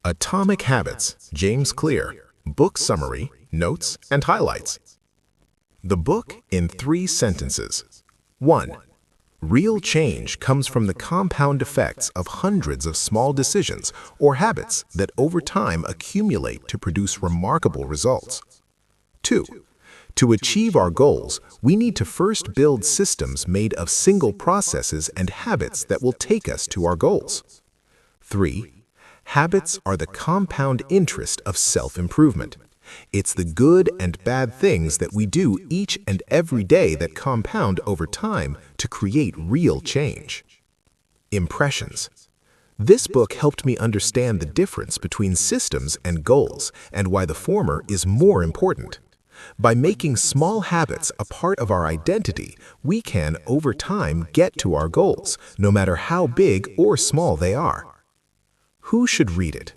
Atomic Habits, James Clear, Book Summary, Notes, and Highlights. The book in 3 sentences. 1. Real change comes from the compound effects of hundreds of small decisions or habits that over time accumulate to produce remarkable results. 2. To achieve our goals, we need to first build systems made of single processes and habits that will take us to our goals. 3. Habits are the compound interest of self-improvement. It's the good and bad things that we do each and every day that compound over time to create real change. Impressions. This book helped me understand the difference between systems and goals and why the former is more important. By making small habits a part of our identity, we can, over time, get to our goals, no matter how big or small they are. Who should read it?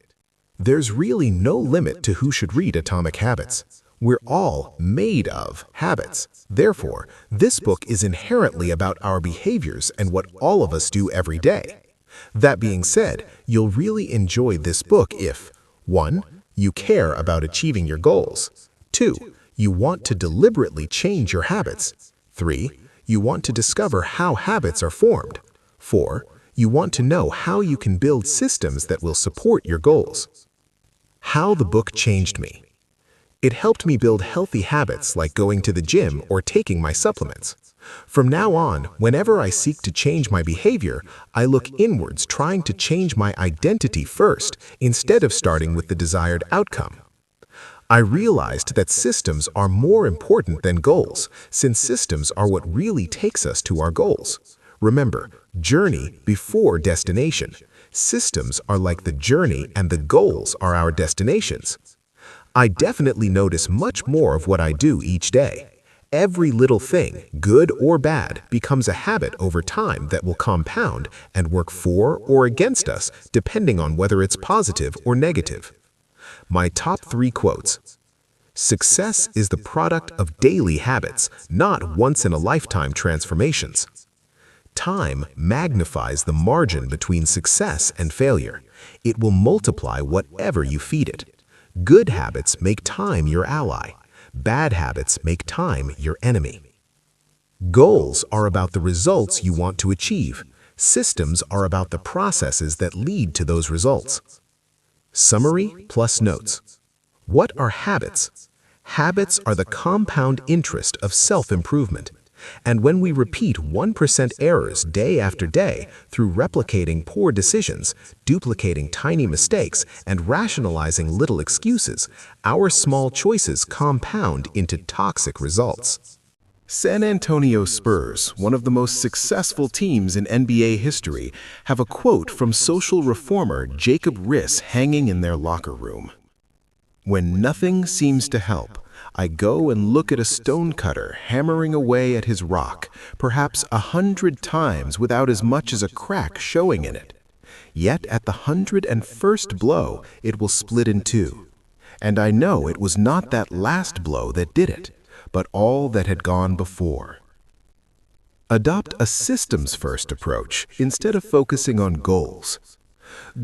There's really no limit to who should read Atomic Habits. We're all made of habits. Therefore, this book is inherently about our behaviors and what all of us do every day. That being said, you'll really enjoy this book if 1. You care about achieving your goals. 2. You want to deliberately change your habits. 3. You want to discover how habits are formed. 4. You want to know how you can build systems that will support your goals. How the book changed me. It helped me build healthy habits like going to the gym or taking my supplements. From now on, whenever I seek to change my behavior, I look inwards trying to change my identity first instead of starting with the desired outcome. I realized that systems are more important than goals, since systems are what really takes us to our goals. Remember, journey before destination. Systems are like the journey and the goals are our destinations. I definitely notice much more of what I do each day. Every little thing, good or bad, becomes a habit over time that will compound and work for or against us depending on whether it's positive or negative. My top 3 quotes. Success is the product of daily habits, not once-in-a-lifetime transformations. Time magnifies the margin between success and failure. It will multiply whatever you feed it. Good habits make time your ally. Bad habits make time your enemy. Goals are about the results you want to achieve. Systems are about the processes that lead to those results. Summary plus notes. What are habits? Habits are the compound interest of self-improvement. And when we repeat 1% errors day after day through replicating poor decisions, duplicating tiny mistakes, and rationalizing little excuses, our small choices compound into toxic results. San Antonio Spurs, one of the most successful teams in NBA history, have a quote from social reformer Jacob Riis hanging in their locker room. "When nothing seems to help, I go and look at a stonecutter hammering away at his rock, perhaps 100 times without as much as a crack showing in it. Yet at the 101st blow, it will split in 2. And I know it was not that last blow that did it, but all that had gone before." Adopt a systems-first approach instead of focusing on goals.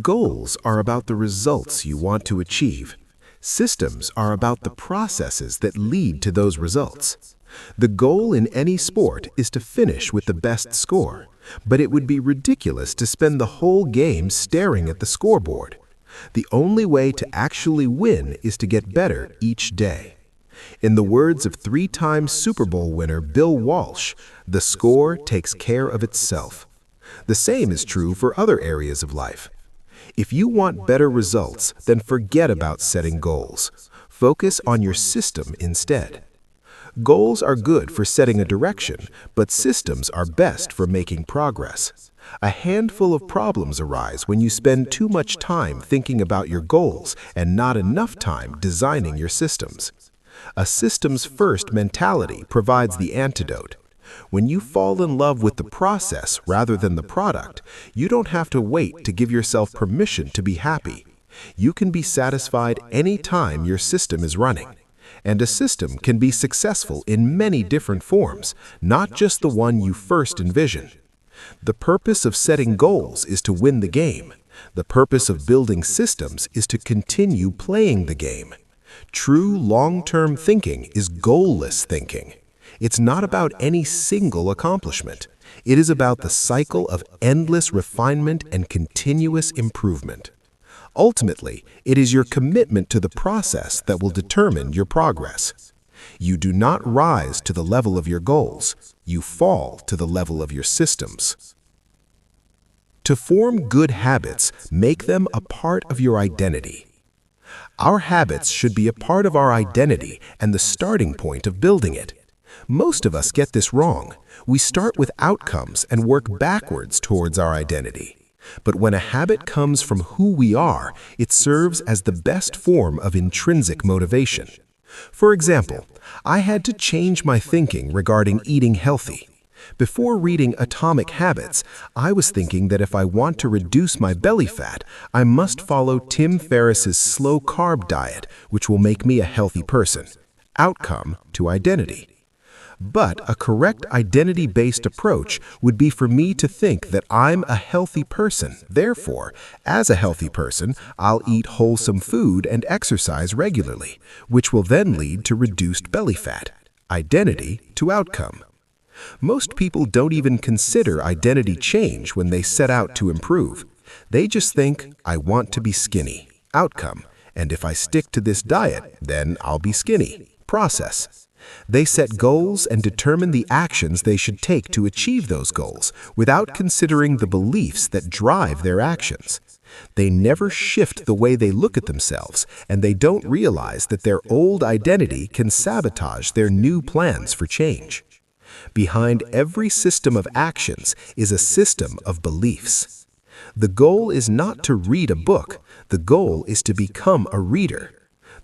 Goals are about the results you want to achieve. Systems are about the processes that lead to those results. The goal in any sport is to finish with the best score, but it would be ridiculous to spend the whole game staring at the scoreboard. The only way to actually win is to get better each day. In the words of 3-time Super Bowl winner Bill Walsh, the score takes care of itself. The same is true for other areas of life. If you want better results, then forget about setting goals. Focus on your system instead. Goals are good for setting a direction, but systems are best for making progress. A handful of problems arise when you spend too much time thinking about your goals and not enough time designing your systems. A systems-first mentality provides the antidote. When you fall in love with the process rather than the product, you don't have to wait to give yourself permission to be happy. You can be satisfied any time your system is running. And a system can be successful in many different forms, not just the one you first envision. The purpose of setting goals is to win the game. The purpose of building systems is to continue playing the game. True long-term thinking is goalless thinking. It's not about any single accomplishment. It is about the cycle of endless refinement and continuous improvement. Ultimately, it is your commitment to the process that will determine your progress. You do not rise to the level of your goals. You fall to the level of your systems. To form good habits, make them a part of your identity. Our habits should be a part of our identity and the starting point of building it. Most of us get this wrong. We start with outcomes and work backwards towards our identity. But when a habit comes from who we are, it serves as the best form of intrinsic motivation. For example, I had to change my thinking regarding eating healthy. Before reading Atomic Habits, I was thinking that if I want to reduce my belly fat, I must follow Tim Ferriss's slow-carb diet, which will make me a healthy person. Outcome to identity. But a correct identity-based approach would be for me to think that I'm a healthy person. Therefore, as a healthy person, I'll eat wholesome food and exercise regularly, which will then lead to reduced belly fat. Identity to outcome. Most people don't even consider identity change when they set out to improve. They just think, I want to be skinny. Outcome. And if I stick to this diet, then I'll be skinny. Process. They set goals and determine the actions they should take to achieve those goals without considering the beliefs that drive their actions. They never shift the way they look at themselves, and they don't realize that their old identity can sabotage their new plans for change. Behind every system of actions is a system of beliefs. The goal is not to read a book. The goal is to become a reader.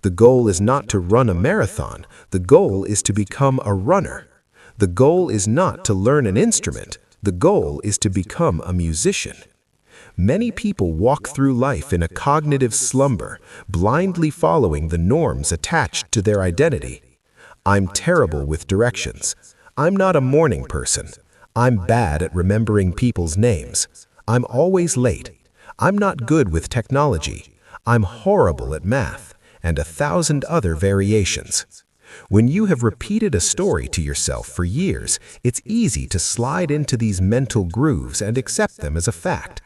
The goal is not to run a marathon. The goal is to become a runner. The goal is not to learn an instrument. The goal is to become a musician. Many people walk through life in a cognitive slumber, blindly following the norms attached to their identity. I'm terrible with directions. I'm not a morning person. I'm bad at remembering people's names. I'm always late. I'm not good with technology. I'm horrible at math, and 1,000 other variations. When you have repeated a story to yourself for years, it's easy to slide into these mental grooves and accept them as a fact.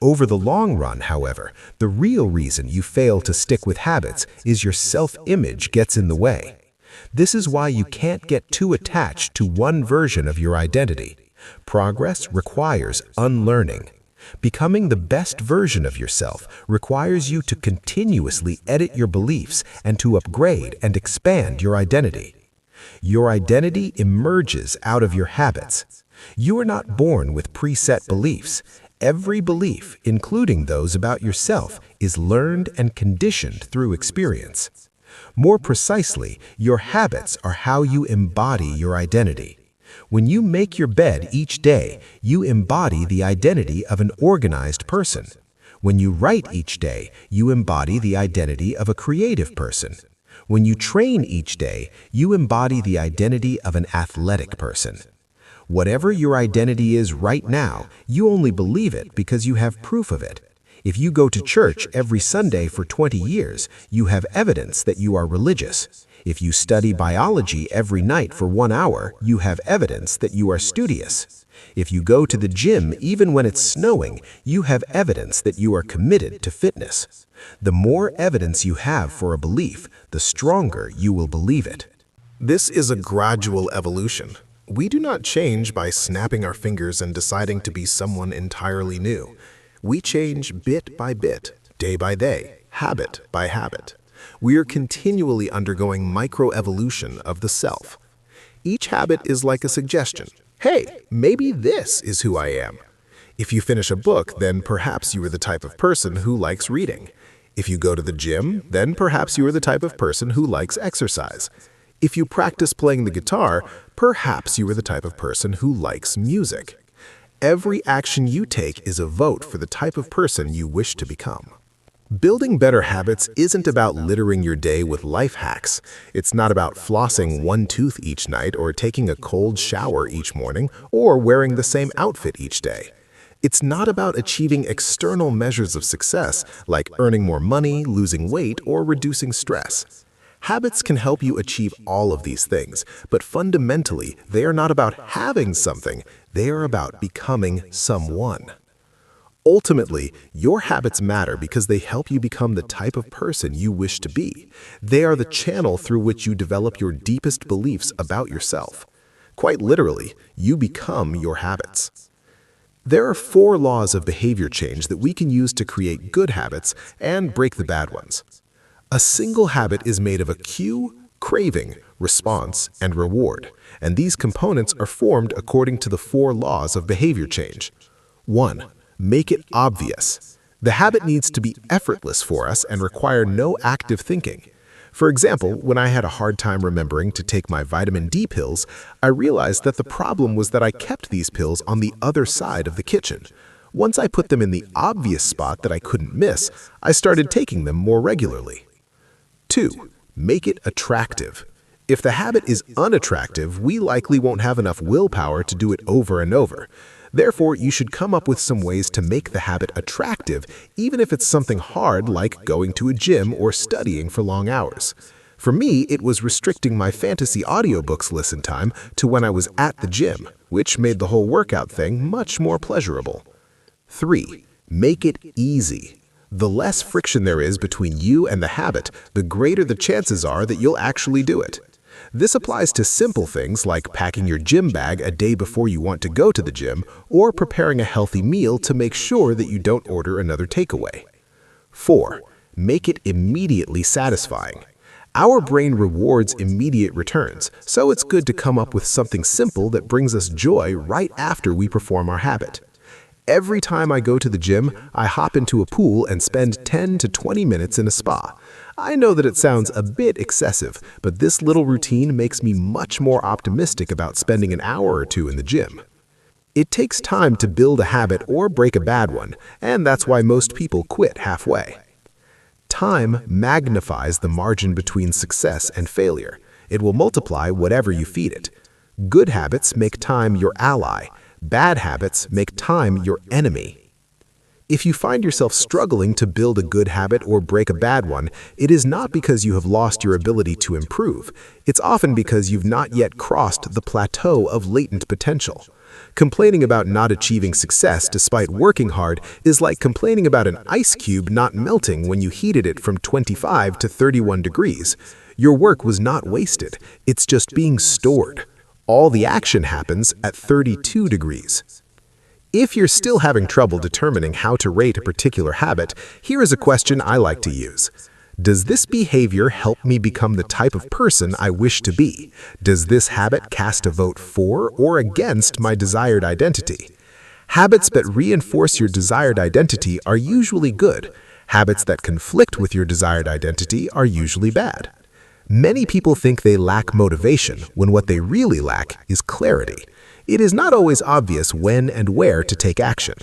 Over the long run, however, the real reason you fail to stick with habits is your self-image gets in the way. This is why you can't get too attached to one version of your identity. Progress requires unlearning. Becoming the best version of yourself requires you to continuously edit your beliefs and to upgrade and expand your identity. Your identity emerges out of your habits. You are not born with preset beliefs. Every belief, including those about yourself, is learned and conditioned through experience. More precisely, your habits are how you embody your identity. When you make your bed each day, you embody the identity of an organized person. When you write each day, you embody the identity of a creative person. When you train each day, you embody the identity of an athletic person. Whatever your identity is right now, you only believe it because you have proof of it. If you go to church every Sunday for 20 years, you have evidence that you are religious. If you study biology every night for 1 hour, you have evidence that you are studious. If you go to the gym even when it's snowing, you have evidence that you are committed to fitness. The more evidence you have for a belief, the stronger you will believe it. This is a gradual evolution. We do not change by snapping our fingers and deciding to be someone entirely new. We change bit by bit, day by day, habit by habit. We are continually undergoing microevolution of the self. Each habit is like a suggestion. Hey, maybe this is who I am. If you finish a book, then perhaps you are the type of person who likes reading. If you go to the gym, then perhaps you are the type of person who likes exercise. If you practice playing the guitar, perhaps you are the type of person who likes music. Every action you take is a vote for the type of person you wish to become. Building better habits isn't about littering your day with life hacks. It's not about flossing one tooth each night or taking a cold shower each morning or wearing the same outfit each day. It's not about achieving external measures of success, like earning more money, losing weight, or reducing stress. Habits can help you achieve all of these things, but fundamentally, they are not about having something, they are about becoming someone. Ultimately, your habits matter because they help you become the type of person you wish to be. They are the channel through which you develop your deepest beliefs about yourself. Quite literally, you become your habits. There are 4 laws of behavior change that we can use to create good habits and break the bad ones. A single habit is made of a cue, craving, response, and reward, and these components are formed according to the 4 laws of behavior change. 1. Make it obvious. The habit needs to be effortless for us and require no active thinking. For example, when I had a hard time remembering to take my vitamin D pills, I realized that the problem was that I kept these pills on the other side of the kitchen. Once I put them in the obvious spot that I couldn't miss, I started taking them more regularly. 2. Make it attractive. If the habit is unattractive, we likely won't have enough willpower to do it over and over. Therefore, you should come up with some ways to make the habit attractive, even if it's something hard like going to a gym or studying for long hours. For me, it was restricting my fantasy audiobooks listen time to when I was at the gym, which made the whole workout thing much more pleasurable. 3. Make it easy. The less friction there is between you and the habit, the greater the chances are that you'll actually do it. This applies to simple things like packing your gym bag a day before you want to go to the gym or preparing a healthy meal to make sure that you don't order another takeaway. 4. Make it immediately satisfying. Our brain rewards immediate returns, so it's good to come up with something simple that brings us joy right after we perform our habit. Every time I go to the gym, I hop into a pool and spend 10 to 20 minutes in a spa. I know that it sounds a bit excessive, but this little routine makes me much more optimistic about spending an hour or 2 in the gym. It takes time to build a habit or break a bad one, and that's why most people quit halfway. Time magnifies the margin between success and failure. It will multiply whatever you feed it. Good habits make time your ally. Bad habits make time your enemy. If you find yourself struggling to build a good habit or break a bad one, it is not because you have lost your ability to improve. It's often because you've not yet crossed the plateau of latent potential. Complaining about not achieving success despite working hard is like complaining about an ice cube not melting when you heated it from 25 to 31 degrees. Your work was not wasted, it's just being stored. All the action happens at 32 degrees. If you're still having trouble determining how to rate a particular habit, here is a question I like to use. Does this behavior help me become the type of person I wish to be? Does this habit cast a vote for or against my desired identity? Habits that reinforce your desired identity are usually good. Habits that conflict with your desired identity are usually bad. Many people think they lack motivation when what they really lack is clarity. It is not always obvious when and where to take action.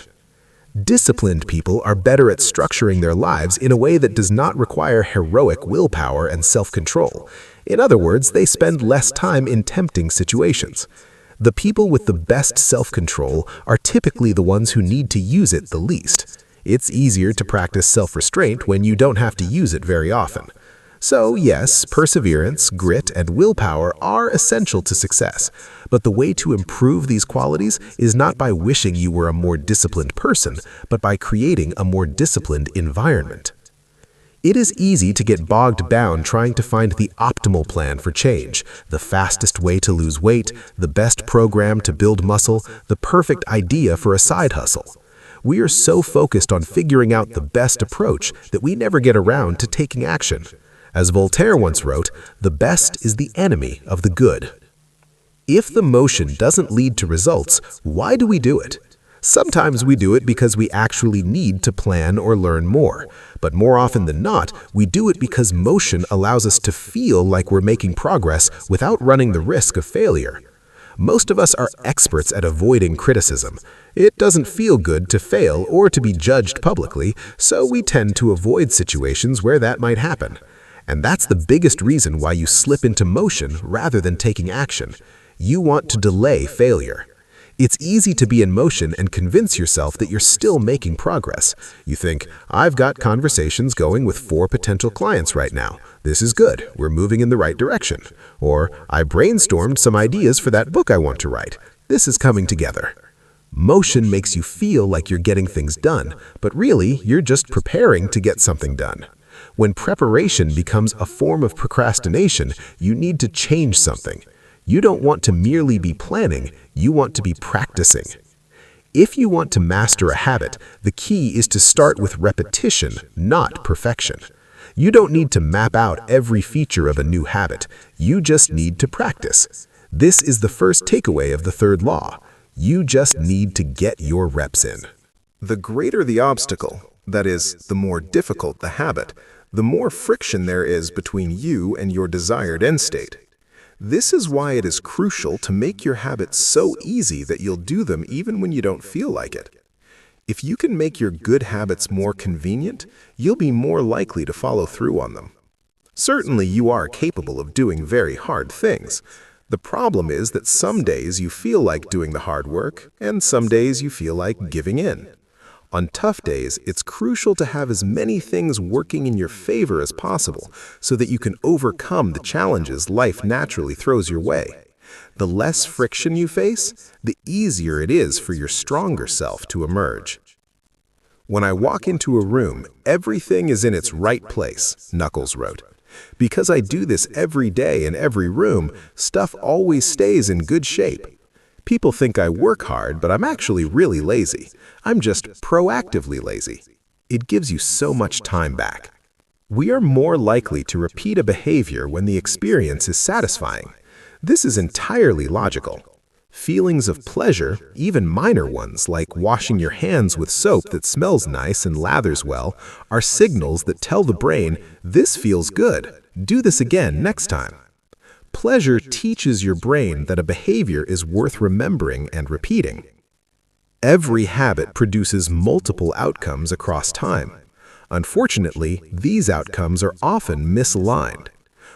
Disciplined people are better at structuring their lives in a way that does not require heroic willpower and self-control. In other words, they spend less time in tempting situations. The people with the best self-control are typically the ones who need to use it the least. It's easier to practice self-restraint when you don't have to use it very often. So yes, perseverance, grit, and willpower are essential to success. But the way to improve these qualities is not by wishing you were a more disciplined person, but by creating a more disciplined environment. It is easy to get bogged down trying to find the optimal plan for change, the fastest way to lose weight, the best program to build muscle, the perfect idea for a side hustle. We are so focused on figuring out the best approach that we never get around to taking action. As Voltaire once wrote, the best is the enemy of the good. If the motion doesn't lead to results, why do we do it? Sometimes we do it because we actually need to plan or learn more. But more often than not, we do it because motion allows us to feel like we're making progress without running the risk of failure. Most of us are experts at avoiding criticism. It doesn't feel good to fail or to be judged publicly, so we tend to avoid situations where that might happen. And that's the biggest reason why you slip into motion rather than taking action. You want to delay failure. It's easy to be in motion and convince yourself that you're still making progress. You think, I've got conversations going with 4 potential clients right now. This is good. We're moving in the right direction. Or, I brainstormed some ideas for that book I want to write. This is coming together. Motion makes you feel like you're getting things done, but really, you're just preparing to get something done. When preparation becomes a form of procrastination, you need to change something. You don't want to merely be planning, you want to be practicing. If you want to master a habit, the key is to start with repetition, not perfection. You don't need to map out every feature of a new habit, you just need to practice. This is the first takeaway of the third law. You just need to get your reps in. The greater the obstacle, that is, the more difficult the habit, the more friction there is between you and your desired end state. This is why it is crucial to make your habits so easy that you'll do them even when you don't feel like it. If you can make your good habits more convenient, you'll be more likely to follow through on them. Certainly, you are capable of doing very hard things. The problem is that some days you feel like doing the hard work, and some days you feel like giving in. On tough days, it's crucial to have as many things working in your favor as possible so that you can overcome the challenges life naturally throws your way. The less friction you face, the easier it is for your stronger self to emerge. When I walk into a room, everything is in its right place, Knuckles wrote. Because I do this every day in every room, stuff always stays in good shape. People think I work hard, but I'm actually really lazy. I'm just proactively lazy. It gives you so much time back. We are more likely to repeat a behavior when the experience is satisfying. This is entirely logical. Feelings of pleasure, even minor ones like washing your hands with soap that smells nice and lathers well, are signals that tell the brain, this feels good, do this again next time. Pleasure teaches your brain that a behavior is worth remembering and repeating. Every habit produces multiple outcomes across time. Unfortunately, these outcomes are often misaligned.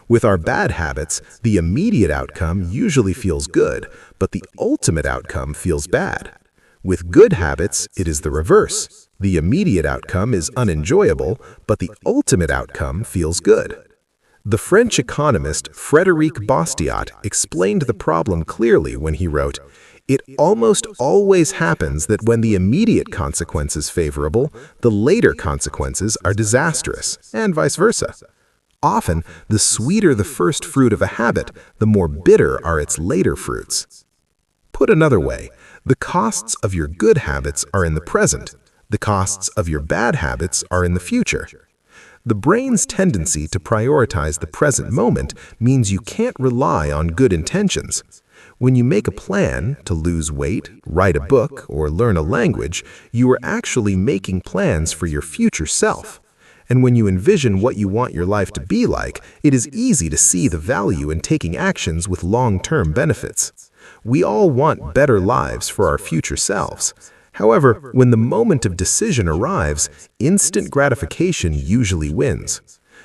With our bad habits, the immediate outcome usually feels good, but the ultimate outcome feels bad. With good habits, it is the reverse. The immediate outcome is unenjoyable, but the ultimate outcome feels good. The French economist Frédéric Bastiat explained the problem clearly when he wrote, "It almost always happens that when the immediate consequence is favorable, the later consequences are disastrous, and vice versa. Often, the sweeter the first fruit of a habit, the more bitter are its later fruits." Put another way, the costs of your good habits are in the present. The costs of your bad habits are in the future. The brain's tendency to prioritize the present moment means you can't rely on good intentions. When you make a plan to lose weight, write a book, or learn a language, you are actually making plans for your future self. And when you envision what you want your life to be like, it is easy to see the value in taking actions with long-term benefits. We all want better lives for our future selves. However, when the moment of decision arrives, instant gratification usually wins.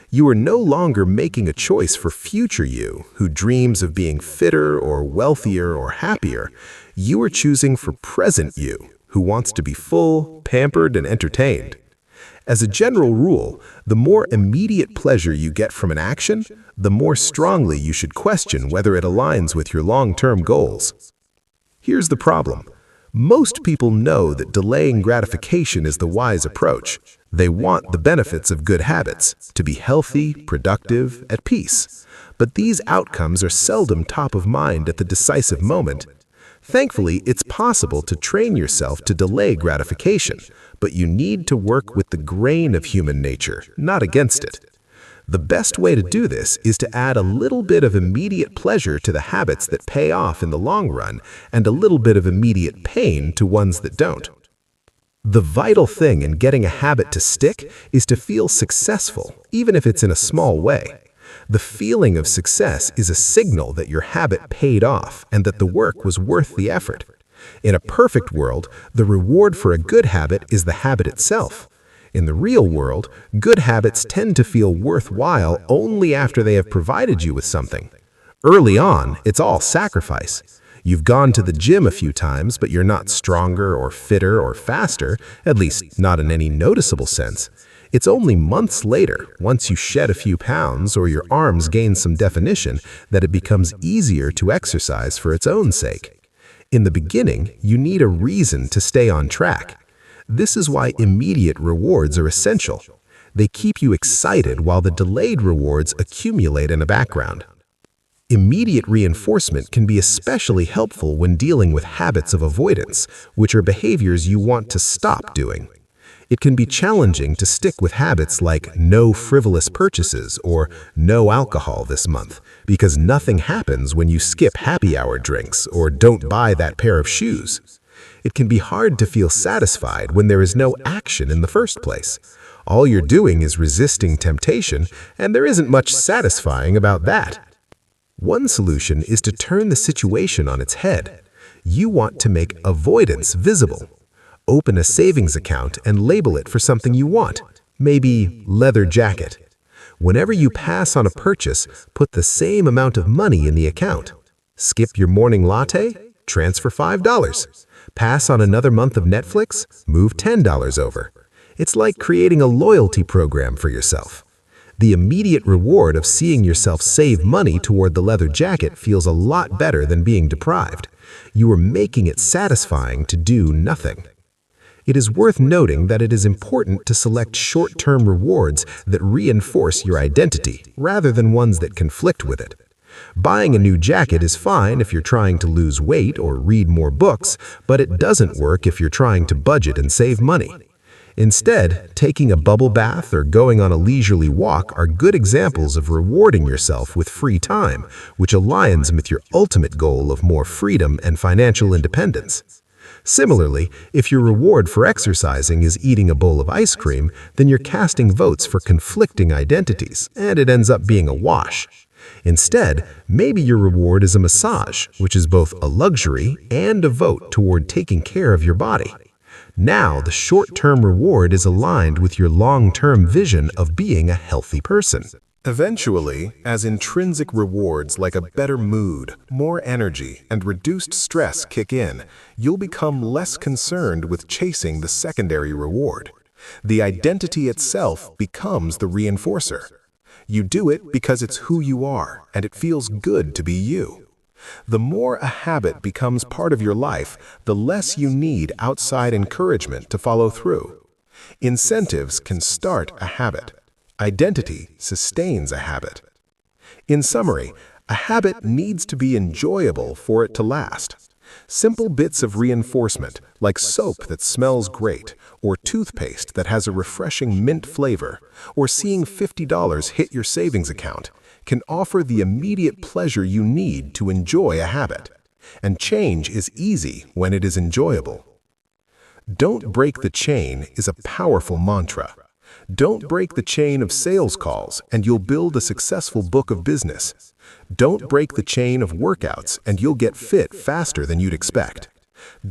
You are no longer making a choice for future you, who dreams of being fitter or wealthier or happier. You are choosing for present you, who wants to be full, pampered, and entertained. As a general rule, the more immediate pleasure you get from an action, the more strongly you should question whether it aligns with your long-term goals. Here's the problem. Most people know that delaying gratification is the wise approach. They want the benefits of good habits, to be healthy, productive, at peace. But these outcomes are seldom top of mind at the decisive moment. Thankfully, it's possible to train yourself to delay gratification, but you need to work with the grain of human nature, not against it. The best way to do this is to add a little bit of immediate pleasure to the habits that pay off in the long run and a little bit of immediate pain to ones that don't. The vital thing in getting a habit to stick is to feel successful, even if it's in a small way. The feeling of success is a signal that your habit paid off and that the work was worth the effort. In a perfect world, the reward for a good habit is the habit itself. In the real world, good habits tend to feel worthwhile only after they have provided you with something. Early on, it's all sacrifice. You've gone to the gym a few times, but you're not stronger or fitter or faster, at least not in any noticeable sense. It's only months later, once you shed a few pounds or your arms gain some definition, that it becomes easier to exercise for its own sake. In the beginning, you need a reason to stay on track. This is why immediate rewards are essential. They keep you excited while the delayed rewards accumulate in the background. Immediate reinforcement can be especially helpful when dealing with habits of avoidance, which are behaviors you want to stop doing. It can be challenging to stick with habits like no frivolous purchases or no alcohol this month, because nothing happens when you skip happy hour drinks or don't buy that pair of shoes. It can be hard to feel satisfied when there is no action in the first place. All you're doing is resisting temptation, and there isn't much satisfying about that. One solution is to turn the situation on its head. You want to make avoidance visible. Open a savings account and label it for something you want, maybe leather jacket. Whenever you pass on a purchase, put the same amount of money in the account. Skip your morning latte? Transfer $5. Pass on another month of Netflix? Move $10 over. It's like creating a loyalty program for yourself. The immediate reward of seeing yourself save money toward the leather jacket feels a lot better than being deprived. You are making it satisfying to do nothing. It is worth noting that it is important to select short-term rewards that reinforce your identity, rather than ones that conflict with it. Buying a new jacket is fine if you're trying to lose weight or read more books, but it doesn't work if you're trying to budget and save money. Instead, taking a bubble bath or going on a leisurely walk are good examples of rewarding yourself with free time, which aligns with your ultimate goal of more freedom and financial independence. Similarly, if your reward for exercising is eating a bowl of ice cream, then you're casting votes for conflicting identities, and it ends up being a wash. Instead, maybe your reward is a massage, which is both a luxury and a vote toward taking care of your body. Now, the short-term reward is aligned with your long-term vision of being a healthy person. Eventually, as intrinsic rewards like a better mood, more energy, and reduced stress kick in, you'll become less concerned with chasing the secondary reward. The identity itself becomes the reinforcer. You do it because it's who you are, and it feels good to be you. The more a habit becomes part of your life, the less you need outside encouragement to follow through. Incentives can start a habit. Identity sustains a habit. In summary, a habit needs to be enjoyable for it to last. Simple bits of reinforcement, like soap that smells great, or toothpaste that has a refreshing mint flavor, or seeing $50 hit your savings account, can offer the immediate pleasure you need to enjoy a habit. And change is easy when it is enjoyable. Don't break the chain is a powerful mantra. Don't break the chain of sales calls and you'll build a successful book of business. Don't break the chain of workouts and you'll get fit faster than you'd expect.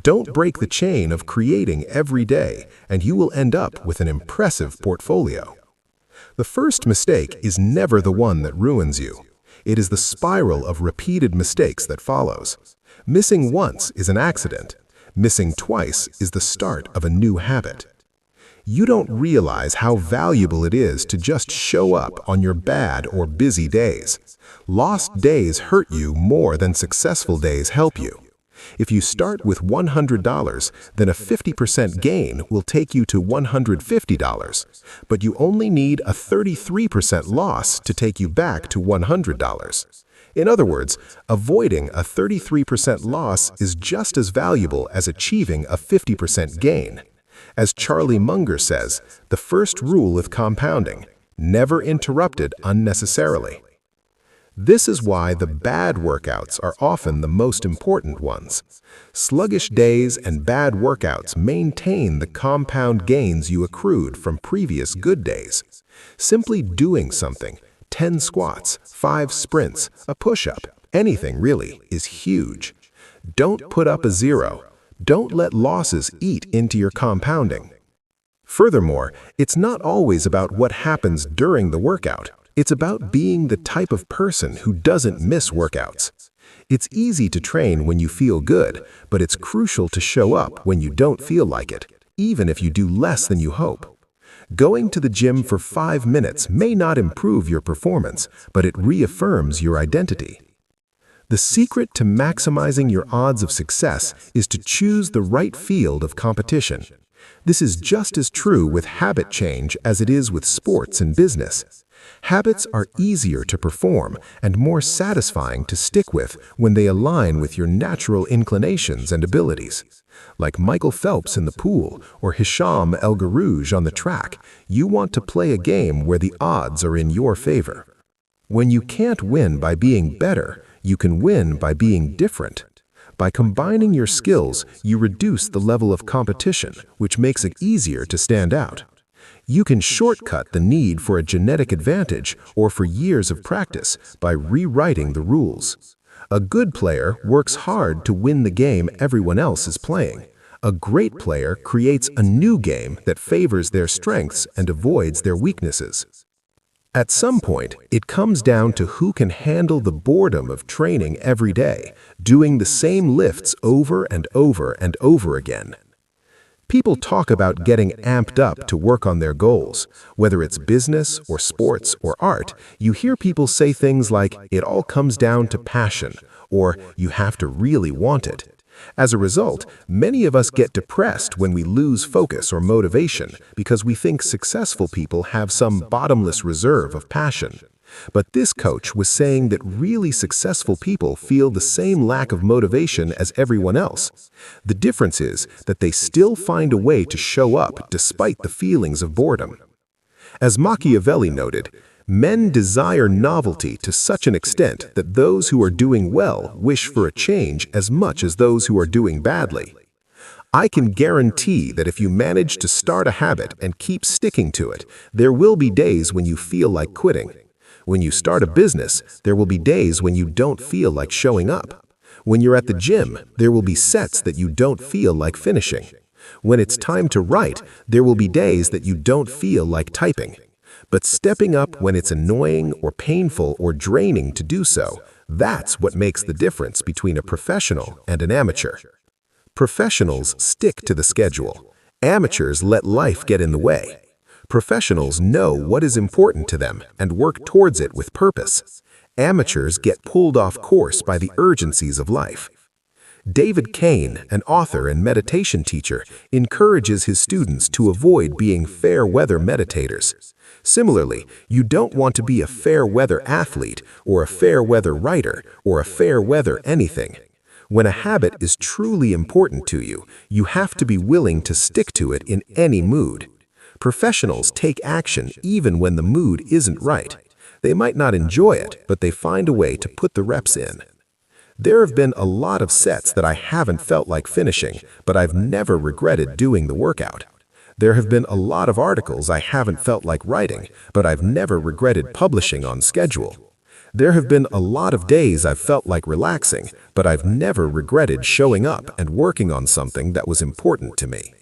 Don't break the chain of creating every day and you will end up with an impressive portfolio. The first mistake is never the one that ruins you. It is the spiral of repeated mistakes that follows. Missing once is an accident. Missing twice is the start of a new habit. You don't realize how valuable it is to just show up on your bad or busy days. Lost days hurt you more than successful days help you. If you start with $100, then a 50% gain will take you to $150, but you only need a 33% loss to take you back to $100. In other words, avoiding a 33% loss is just as valuable as achieving a 50% gain. As Charlie Munger says, the first rule of compounding: never interrupt it unnecessarily. This is why the bad workouts are often the most important ones. Sluggish days and bad workouts maintain the compound gains you accrued from previous good days. Simply doing something, 10 squats, 5 sprints, a push-up, anything really, is huge. Don't put up a zero. Don't let losses eat into your compounding. Furthermore, it's not always about what happens during the workout. It's about being the type of person who doesn't miss workouts. It's easy to train when you feel good, but it's crucial to show up when you don't feel like it, even if you do less than you hope. Going to the gym for 5 minutes may not improve your performance, but it reaffirms your identity. The secret to maximizing your odds of success is to choose the right field of competition. This is just as true with habit change as it is with sports and business. Habits are easier to perform and more satisfying to stick with when they align with your natural inclinations and abilities. Like Michael Phelps in the pool or Hisham El Garouj on the track, you want to play a game where the odds are in your favor. When you can't win by being better, you can win by being different. By combining your skills, you reduce the level of competition, which makes it easier to stand out. You can shortcut the need for a genetic advantage or for years of practice by rewriting the rules. A good player works hard to win the game everyone else is playing. A great player creates a new game that favors their strengths and avoids their weaknesses. At some point, it comes down to who can handle the boredom of training every day, doing the same lifts over and over and over again. People talk about getting amped up to work on their goals. Whether it's business or sports or art, you hear people say things like, "It all comes down to passion," or "You have to really want it." As a result, many of us get depressed when we lose focus or motivation because we think successful people have some bottomless reserve of passion. But this coach was saying that really successful people feel the same lack of motivation as everyone else. The difference is that they still find a way to show up despite the feelings of boredom. As Machiavelli noted, men desire novelty to such an extent that those who are doing well wish for a change as much as those who are doing badly. I can guarantee that if you manage to start a habit and keep sticking to it, there will be days when you feel like quitting. When you start a business, there will be days when you don't feel like showing up. When you're at the gym, there will be sets that you don't feel like finishing. When it's time to write, there will be days that you don't feel like typing. But stepping up when it's annoying or painful or draining to do so, that's what makes the difference between a professional and an amateur. Professionals stick to the schedule. Amateurs let life get in the way. Professionals know what is important to them and work towards it with purpose. Amateurs get pulled off course by the urgencies of life. David Kane, an author and meditation teacher, encourages his students to avoid being fair-weather meditators. Similarly, you don't want to be a fair-weather athlete or a fair-weather writer or a fair-weather anything. When a habit is truly important to you, you have to be willing to stick to it in any mood. Professionals take action even when the mood isn't right. They might not enjoy it, but they find a way to put the reps in. There have been a lot of sets that I haven't felt like finishing, but I've never regretted doing the workout. There have been a lot of articles I haven't felt like writing, but I've never regretted publishing on schedule. There have been a lot of days I've felt like relaxing, but I've never regretted showing up and working on something that was important to me.